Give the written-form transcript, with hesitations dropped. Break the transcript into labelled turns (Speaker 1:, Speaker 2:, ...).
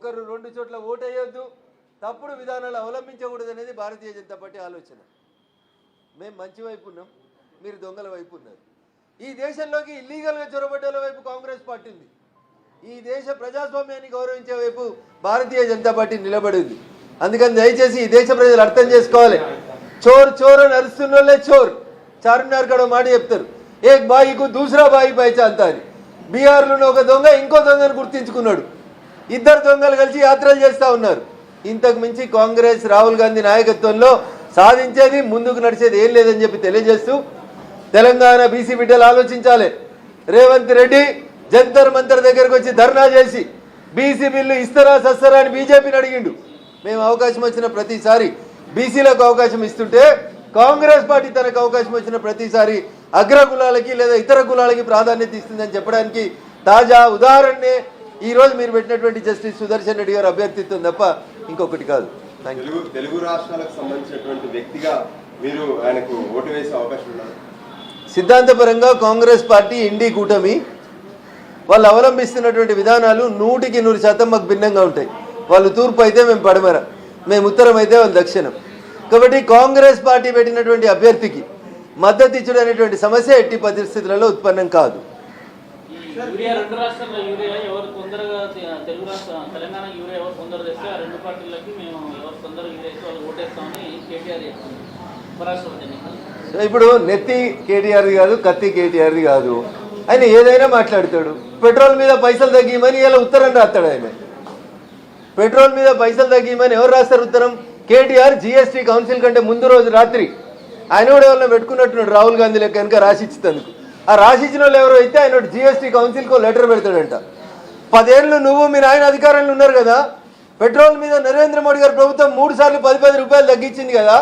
Speaker 1: ఒకరు రెండు చోట్ల ఓటేయొద్దు, తప్పుడు విధానాలు అవలంబించకూడదు అనేది భారతీయ జనతా పార్టీ ఆలోచన. మేము మంచి వైపు ఉన్నాం, మీరు దొంగల వైపు ఉన్నారు. ఈ దేశంలోకి ఇల్లీగల్గా చొరబడ్డల వైపు కాంగ్రెస్ పార్టీ ఉంది. ఈ దేశ ప్రజాస్వామ్యాన్ని గౌరవించే వైపు భారతీయ జనతా పార్టీ నిలబడింది. అందుకని దయచేసి ఈ దేశ ప్రజలు అర్థం చేసుకోవాలి. చోర్ చోర్ అని అరుస్తున్న వాళ్ళే చోర్. చార్మినార్ కాడ మాట చెప్తారు, ఏక్ బాయికు దూసరా బాయి పైచాంతా అని. బీహార్లోని ఒక దొంగ ఇంకో దొంగను గుర్తించుకున్నాడు. ఇద్దరు దొంగలు కలిసి యాత్రలు చేస్తూ ఉన్నారు. ఇంతకు మించి కాంగ్రెస్ రాహుల్ గాంధీ నాయకత్వంలో సాధించేది ముందుకు నడిచేది ఏం లేదని చెప్పి తెలియజేస్తూ, తెలంగాణ బీసీ బిడ్డలు ఆలోచించాలి. రేవంత్ రెడ్డి జంతర్ మంతర్ దగ్గరకు వచ్చి ధర్నా చేసి బీసీ బిల్లు ఇస్తారా సస్తారా అని బీజేపీని అడిగిండు. మేము అవకాశం వచ్చిన ప్రతిసారి బీసీలకు అవకాశం ఇస్తుంటే కాంగ్రెస్ పార్టీ తనకు అవకాశం వచ్చిన ప్రతిసారి అగ్ర కులాలకి లేదా ఇతర కులాలకి ప్రాధాన్యత ఇస్తుందని చెప్పడానికి తాజా ఉదాహరణనే ఈరోజు మీరు పెట్టినటువంటి జస్టిస్ సుదర్శన్ రెడ్డి గారు అభ్యర్థిత్వం తప్ప ఇంకొకటి కాదు.
Speaker 2: తెలుగు రాష్ట్రాలకు సంబంధించినటువంటి వ్యక్తిగా మీరు ఆయనకు ఓటు వేసే అవకాశం ఉన్నారు.
Speaker 1: సిద్ధాంతపరంగా కాంగ్రెస్ పార్టీ ఇండి కూటమి వాళ్ళు అవలంబిస్తున్నటువంటి విధానాలు 100% మాకు భిన్నంగా ఉంటాయి. వాళ్ళు తూర్పు అయితే మేము పడమర, మేము ఉత్తరం అయితే వాళ్ళు దక్షిణం. కాబట్టి కాంగ్రెస్ పార్టీ పెట్టినటువంటి అభ్యర్థికి మద్దతు ఇచ్చుడు అనేటువంటి సమస్య ఎట్టి పరిస్థితులలో ఉత్పన్నం కాదు. ఇప్పుడు నెత్తి కేటీఆర్ది కాదు, కత్తి కేటీఆర్ది కాదు. ఆయన ఏదైనా మాట్లాడతాడు. పెట్రోల్ మీద పైసలు తగ్గిమని ఇలా ఉత్తరం రాస్తాడు. ఆయన పెట్రోల్ మీద పైసలు తగ్గిమని ఎవరు రాస్తారు ఉత్తరం? కేటీఆర్ జీఎస్టీ కౌన్సిల్ కంటే ముందు రోజు రాత్రి ఆయన కూడా ఎవరైనా పెట్టుకున్నట్టున్నాడు రాహుల్ గాంధీ లెక్క కనుక రాసిచ్చేందుకు. ఆ రాసిచ్చిన వాళ్ళు ఎవరో అయితే ఆయన జీఎస్టీ కౌన్సిల్కి లెటర్ పెడతాడంట. 10 ఏళ్ళు నువ్వు మీరు ఆయన అధికారంలో ఉన్నారు కదా, పెట్రోల్ మీద నరేంద్ర మోడీ గారి ప్రభుత్వం 3 సార్లు 10 రూపాయలు తగ్గించింది కదా,